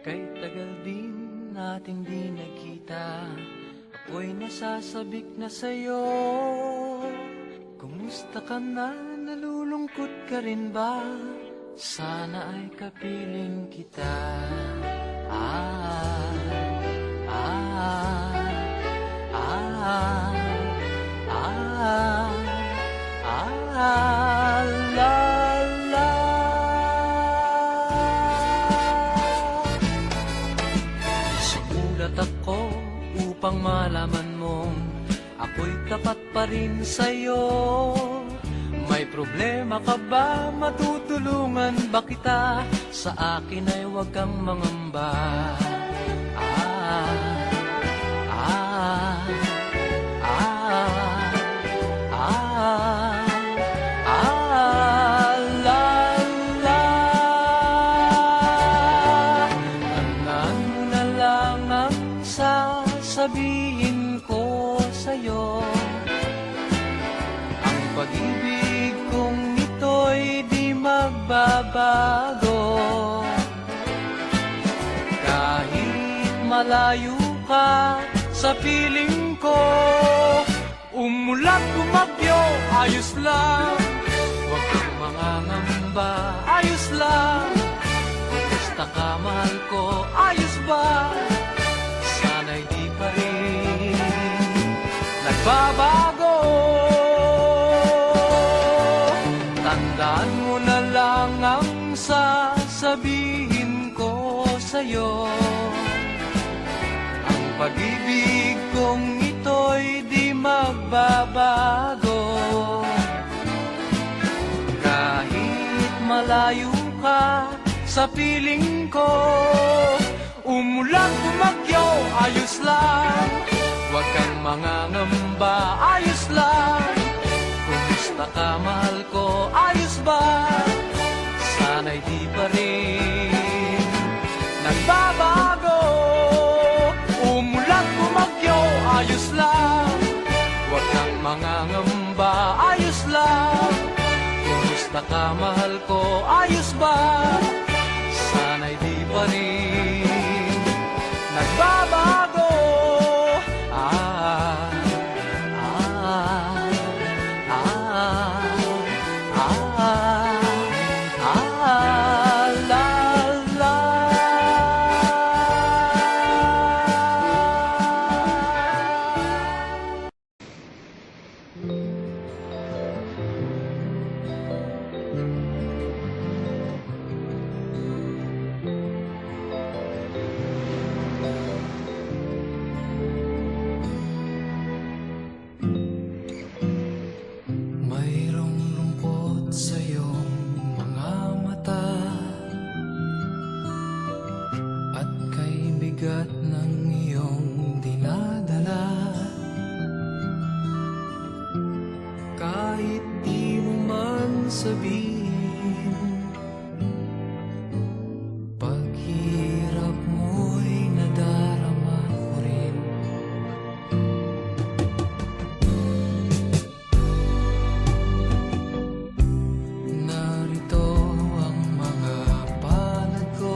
Kay tagal din nating di nagkita, ako'y nasasabik na sa'yo. Kumusta ka na? Nalulungkot ka rin ba? Sana ay kapiling kita. Ah, ah, ah, ah, ah, la, la. Sumulat ako upang malaman mong ako'y tapat pa rin sa'yo. May problema ka ba? Matutulungan ba kita? Sa akin ay huwag kang mangamba. Ah, ah, ah, ah, ah, la, la. Tandaan mo na lang ang sasabihin ko sa'yo. Ang pag-ibig kong ito'y di magbabago. Kahit malayo ka sa piling ko, umulat bumagyo, ayos lang. Huwag kang mangangamba, ayos lang. Kumusta ka, mahal ko, ayos ba? Sana'y di pa rin nagbabago. Tandaan mo na lang ang sasabihin ko sa'yo. Ang pag-ibig kong ito'y di magbabago. Kahit malayo ka sa piling ko, umulan bumagyo, ayos lang. Huwag kang mangangamba, ayos lang. Kumusta ka, mahal ko, ayos ba? Sana'y di pa rin nagbabago. Umulan bumagyo, ayos lang. Huwag kang mangangamba, ayos lang. Kumusta ka, mahal ko, ayos ba? Sana'y di pa rin nagbabago. Ah, ah, ah, ah, ah, la, la. Mayroong lungkot sa iyong mga mata, at kay bigat ng iyong dinadala. Kahit di mo man sabihin, paghirap mo'y nadarama ko rin. Narito ang mga palad ko,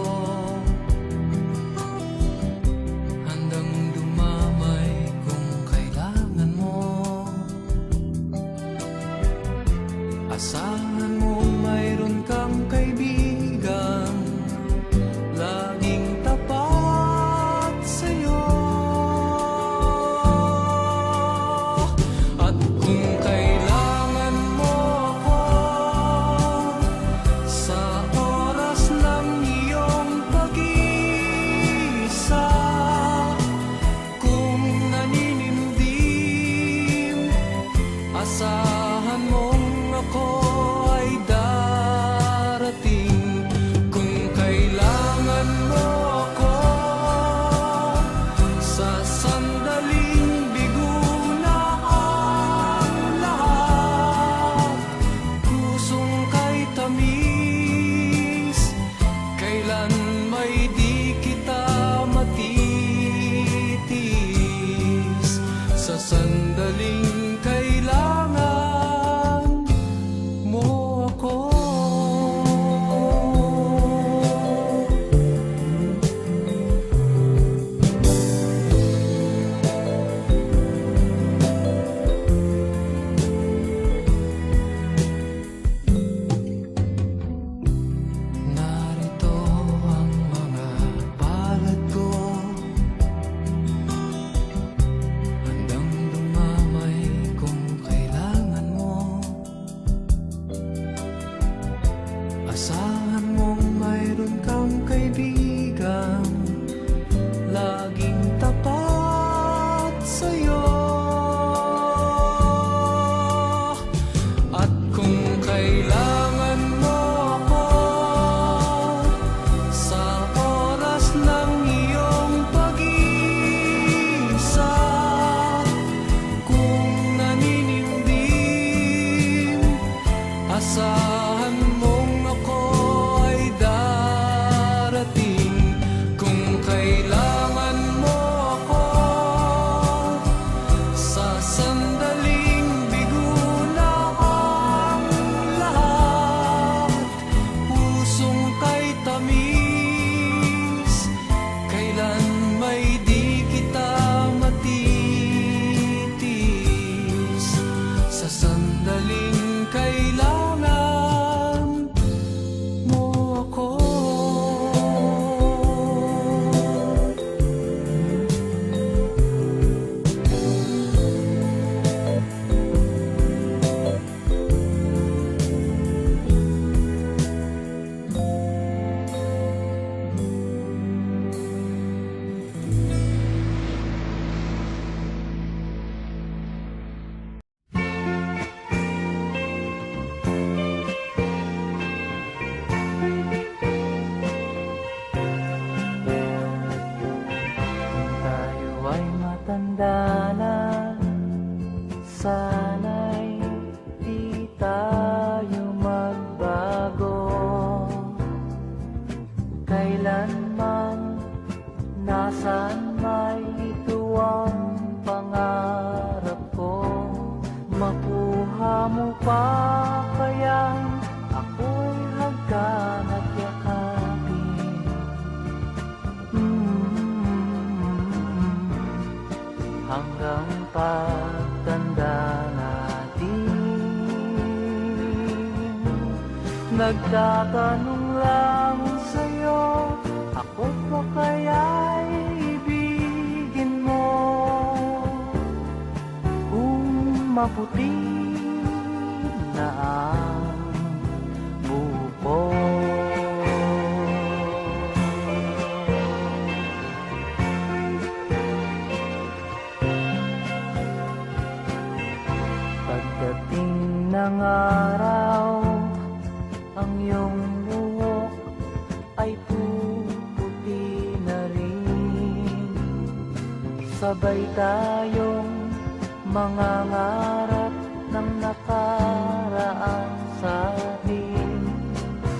kailanman, nasaan may ito ang pangarap ko. Makuha mo pa kayang ako'y hagkan at yakapin. Hanggang pagtanda natin, nagtatanong lang sa'yo, ako pa kaya'y ibigin mo? Kung maputi na ang buko. Pagdating ng araw, ang iyong buhok ay puputi na rin. Sabay tayong mangangarap ng nakaraan sa atin.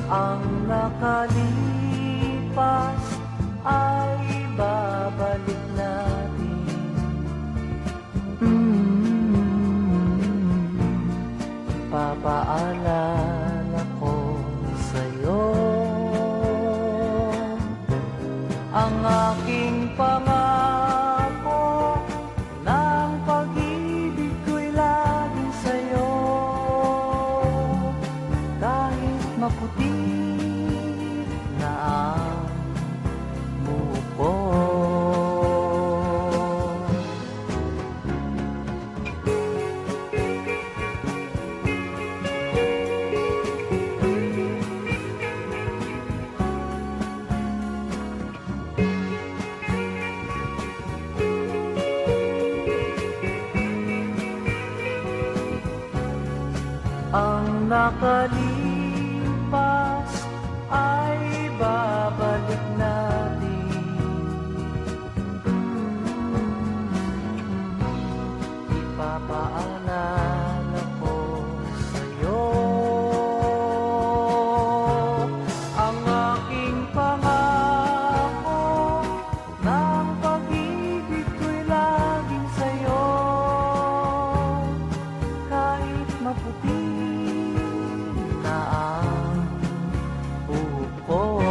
Ang nakalipas ay babalik natin. Ipapaalala ko sa'yo ang aking pangako, ng pag-ibig ko'y laging sa'yo. Kahit maputi na ang buko. Ang nakalipas ay babalik natin. Ipapaalala ko sa'yo ang aking pangako, ng pag-ibig ko'y laging sa'yo. Kahit maputi na ang buko.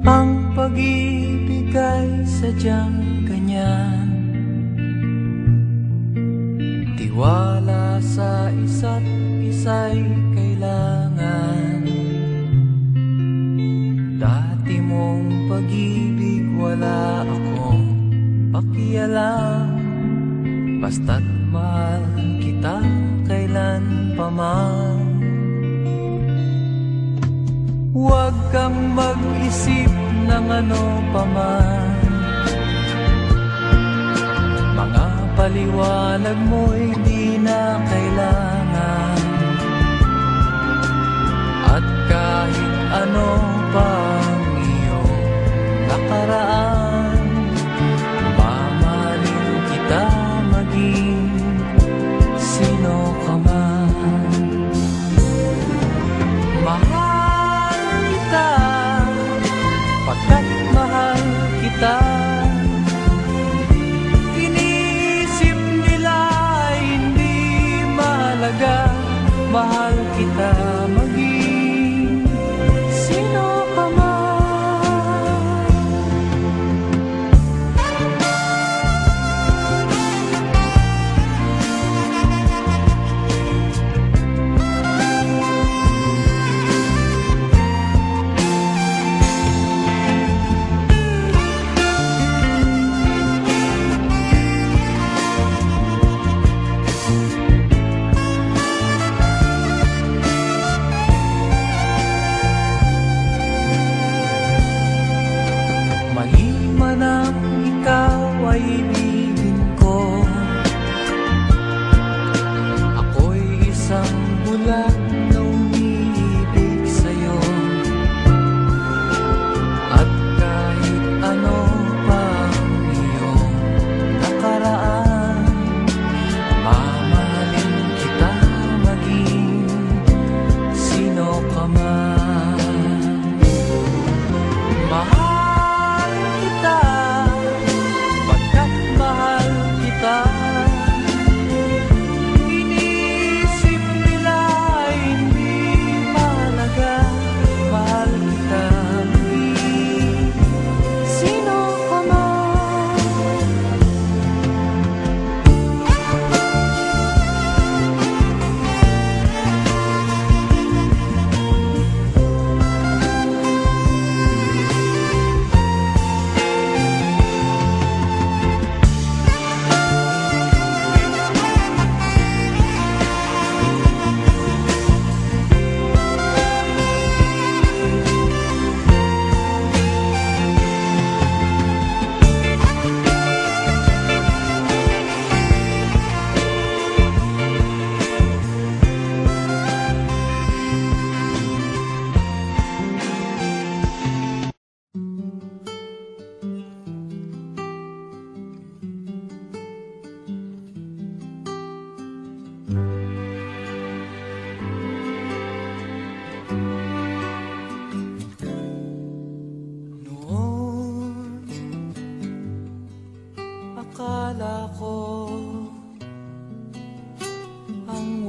Ang pag-ibig ay sadyang ganyan, tiwala sa isa't isa'y kailangan. Dati mong pag-ibig wala akong pakialam, basta't mahal kita kailan pa man. Huwag kang mag-isip ng ano paman, mga paliwanag mo'y di na kailangan. At kahit ano pa ang iyong nakaraan, mamahalin kita maging sino ka man. Mahal kita, pagkat mahal kita. Inisip nila hindi mahalaga, mahal kita maging sino ka man.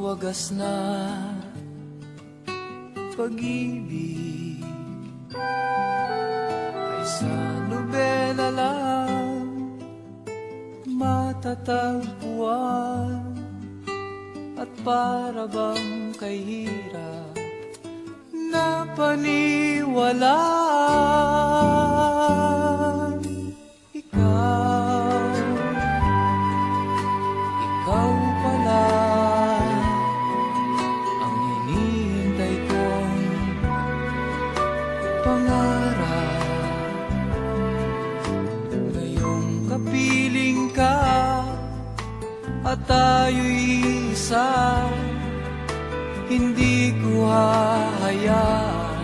wagas na pag-ibig ay sa nobela lang matatagpuan, at para bang kay hirap na paniwalaan. Ikaw pala ang hinihintay kong pangarap. Ngayong kapiling ka at tayo'y isa, hindi ko hahayaan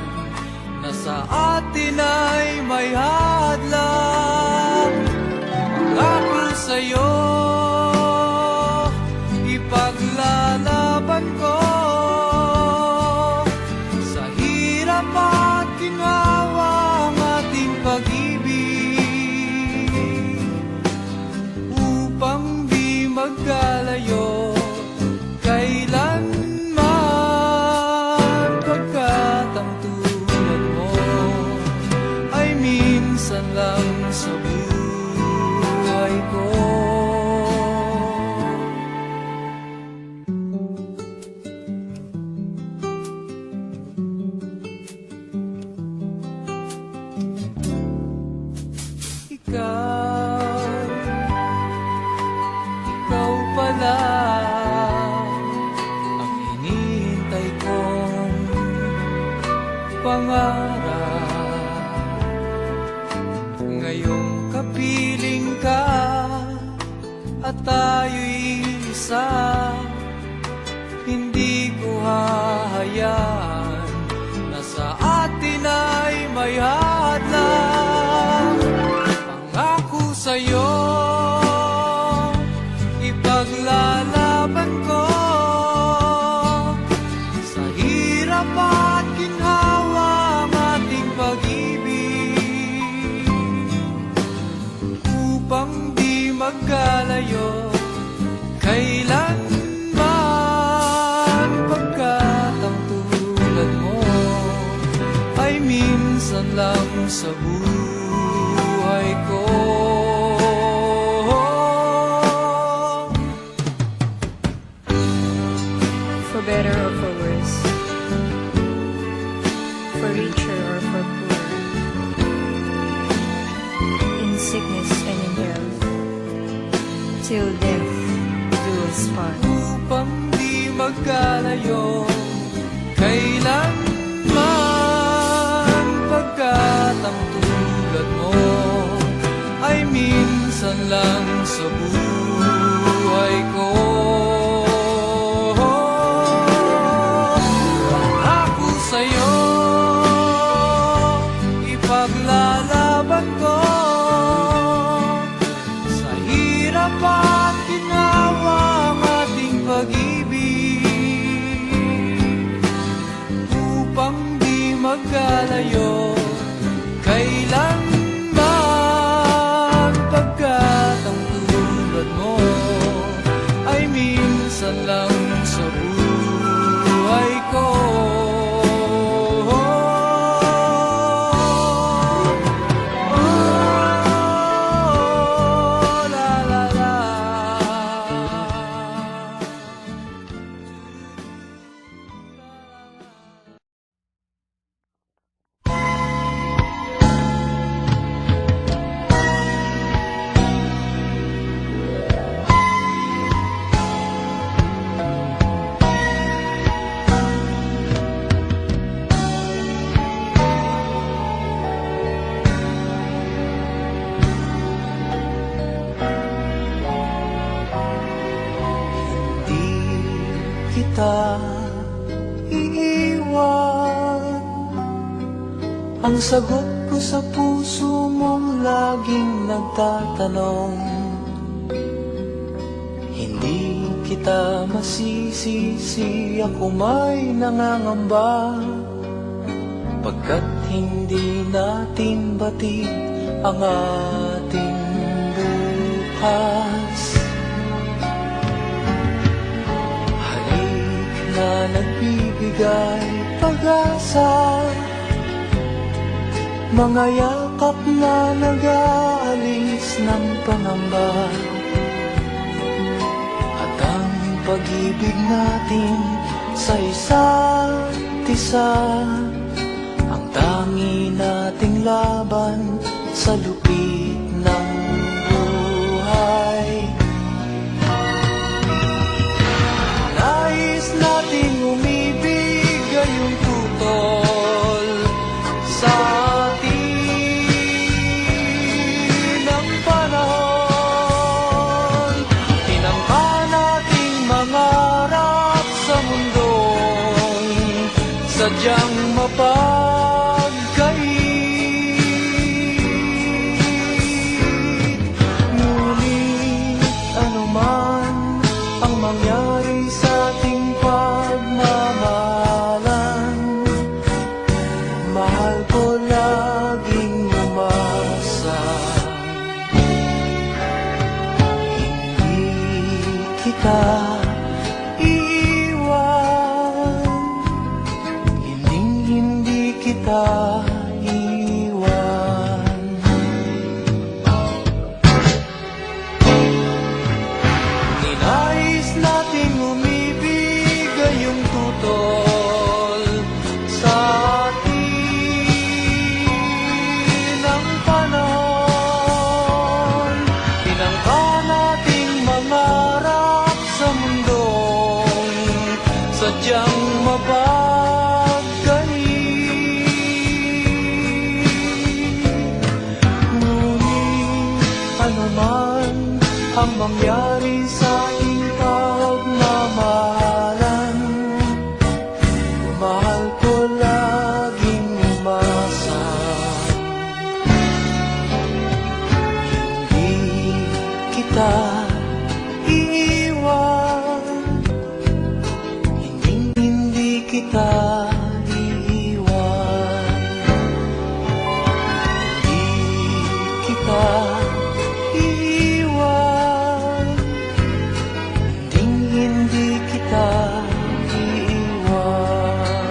na sa atin ay may hadlang. Pangako sa'yo, ipaglalaban ko sa hirap at ginhawa ang ating pag-ibig, upang di magkalayo kailanman, pagkat ang tulad mo ay minsan lang sa buhay ko. Ikaw pala ang hinihintay kong pangarap. Ngayong kapiling ka at tayo'y isa, hindi ko hahayaan na sa atin ay may hadlang. Pangako sa'yo, ipaglalaban ko sa hirap at ginhawa ang ating pag-ibig, upang di magkalayo kailanman, pagkat ang tulad mo ay minsan lang sa buhay ko. For better or for worse, for richer or for poor, in sickness and in health, till death do us part. Upang di magkalayo kailanman, pagkat ang tulad mo ay minsan lang sa buhay ko. Pangako sa'yo, ipaglalaban ko sa hirap at ginhawa ang ating pag-ibig, upang di magkalayo kailanman, pagkat ang tulad mo ay minsan lang sa buhay ko. La la la. Di kita iiwan, ang sagot ko sa puso mong laging nagtatanong. Hindi kita masisisi, ako may nangangamba, pagkat hindi natin batid ang ating bukas. nagbibigay pag-asa, mga yakap na nag-aalis ng pangamba, at ang pag-ibig natin sa isa't isa, ang tangi nating laban sa lupit ng buhay. Nais nating umibig gayong tutol sa atin ang panahon. Tinangka nating mangarap sa mundong sadyang mapagkait. Ngunit anuman ang mangyari sa ating pagmamahalan, mahal ko laging umasa. Hindi kita iiwan, hindi kita iiwan. Ninais nating umibig gayong tutol sa atin ang panahon. Tinangka nating mangarap sa mundong sadyang mapagkait. Ngunit anuman ang mangyari sa ating pagmamahalan, mahal ko laging umasa. Hindi kita iiwan, hindi kita iiwan. Hindi kita iiwan, hindi kita iiwan.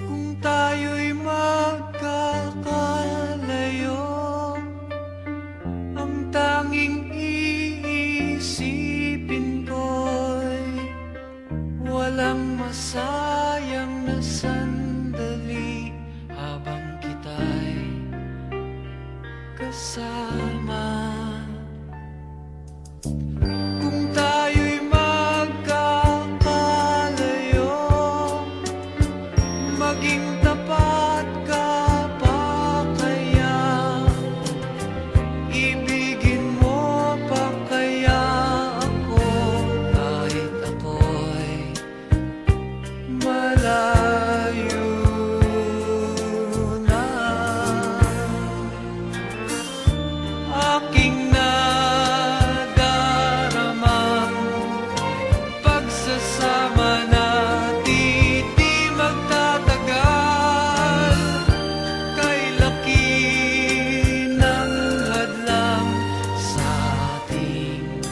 Kung tayo'y magkakalayo, ang tanging iisipin ko'y walang masayang na sandali habang kita'y kasama. Kung tayo'y magkakalayo, maging tapat ka pa kaya? Ibigin mo pa kaya ako kahit ako'y malayo na? Aking nadaramang pagsasama natin di magtatagal. Kay laki ng hadlang sa ating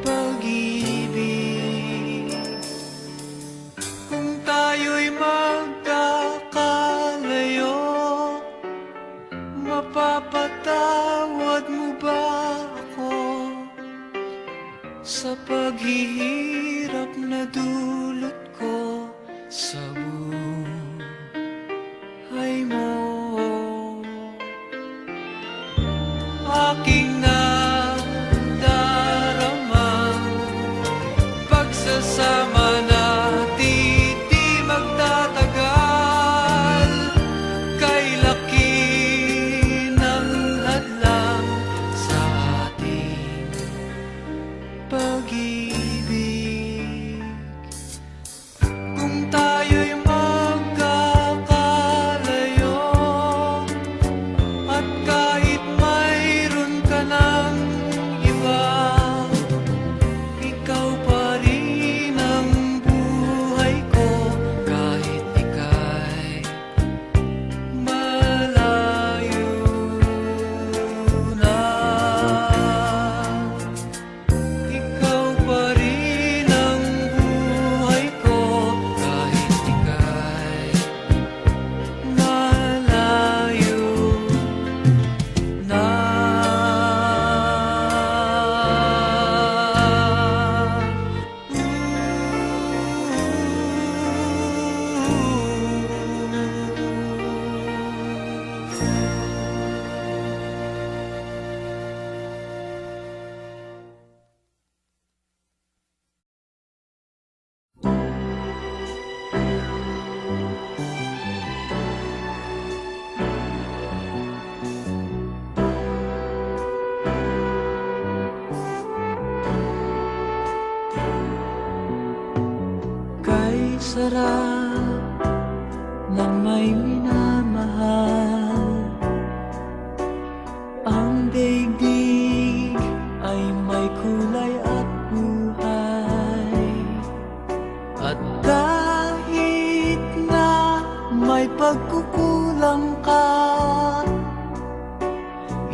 pag-ibig. Kung tayo'y magkakalayo, mapapatawad mo ba ako sa paghihirap na dulot ko sa buhay mo? Aking nadaramang pagsasama natin di magtatagal. Kay laki ng hadlang sa ating pag-ibig. sarap ng may minamahal. Ang daigdig ay may kulay at buhay. At kahit na may pagkukulang ka,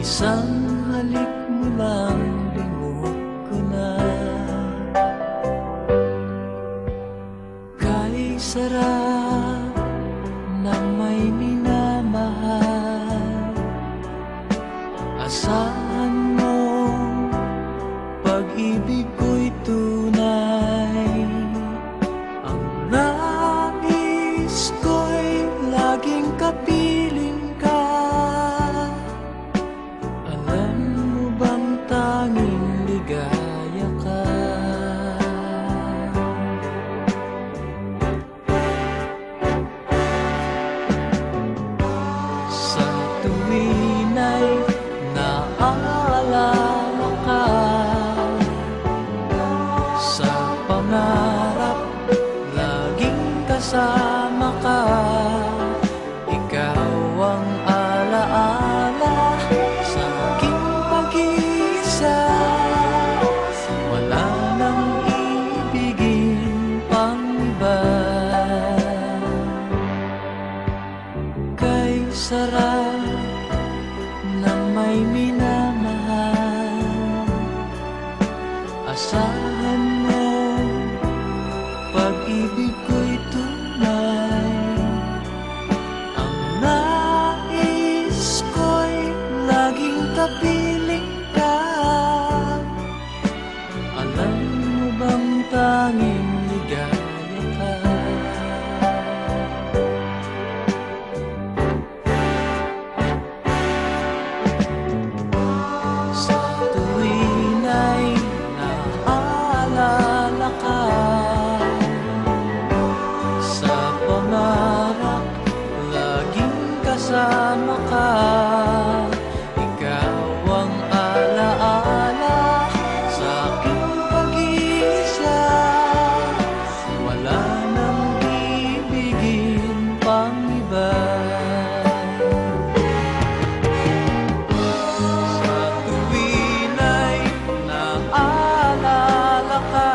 isang halik mo lang limot ko na. Kay sarap ng may minamahal, asahan mo pag-ibig ko'y tunay. Ang nais ko'y laging kapiling ka. Alam mo bang tanging ligaya ka? Sa tuwin ay naaalala ka, sa pangarap laging kasama ka. Ikaw ang alaala sa aking pag-iisa. Wala nang ibigin pang iba. Kay sarap ng may minamahal, asahan mo pag-ibig ko'y tunay. Ang nais ko'y laging kapiling ka. Alam mo bang tanging ligaya ka? Sa tuwin ay naaalala ka, sa pangarap laging kasama ka. Ikaw ang alaala sa aking pag-iisa. Wala nang ibigin pang iba. Sa tuwin ay naaalala ka,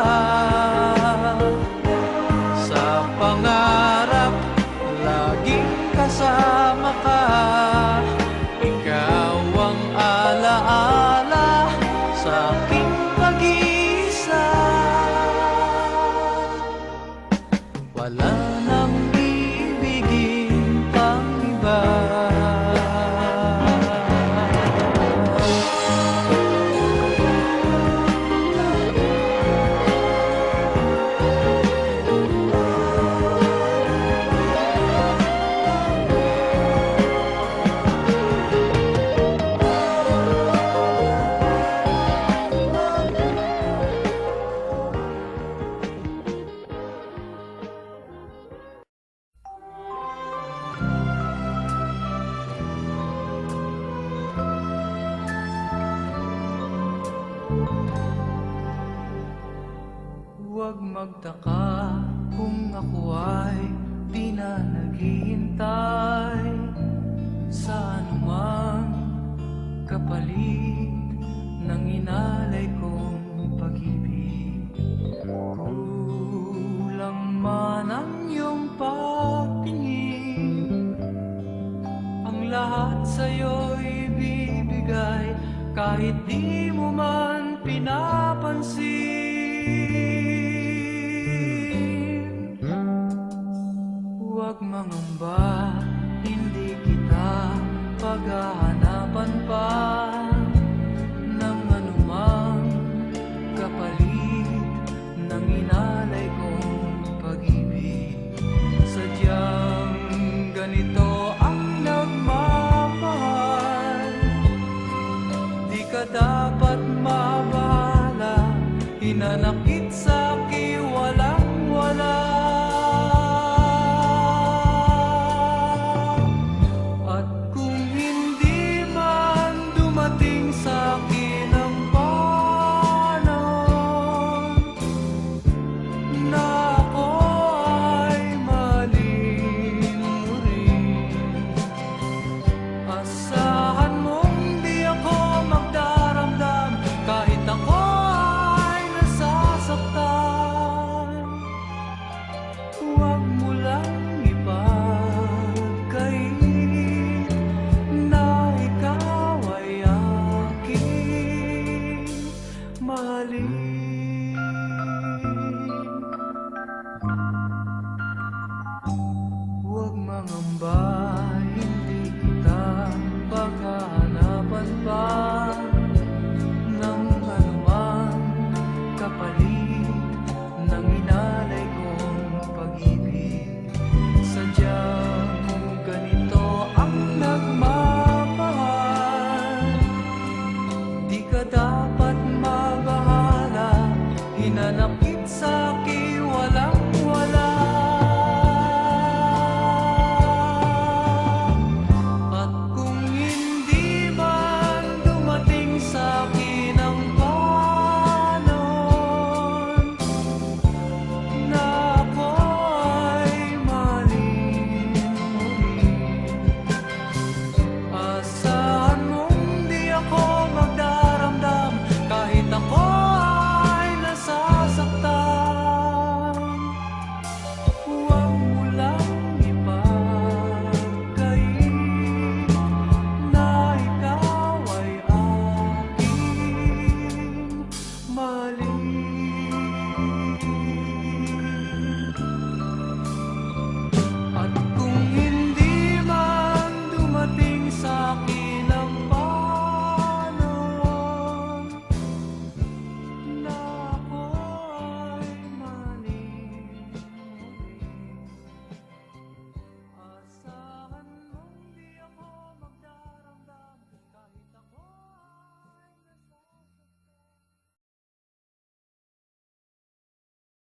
sa pangarap laging kasama ka. Ikaw ang alaala sa aking pag-iisa. Wala nang ibigin pang iba. Huwag magtaka kung ako ay di na naghihintay sa anumang kapalit ng inalay kong pag-ibig. Kulang man ang iyong pagtingin, ang lahat sa'yo'y bibigay kahit di mo man pinapansin. Huwag mangamba, hindi kita paghahanapan pa ng anumang kapalit ng inalay kong pag-ibig. Sadyang ganito ang nagmamahal, di ka dapat mabahala, hinanakit sa'ki walang-wala. At kung hindi man dumating sa'kin ang panahon na ako anak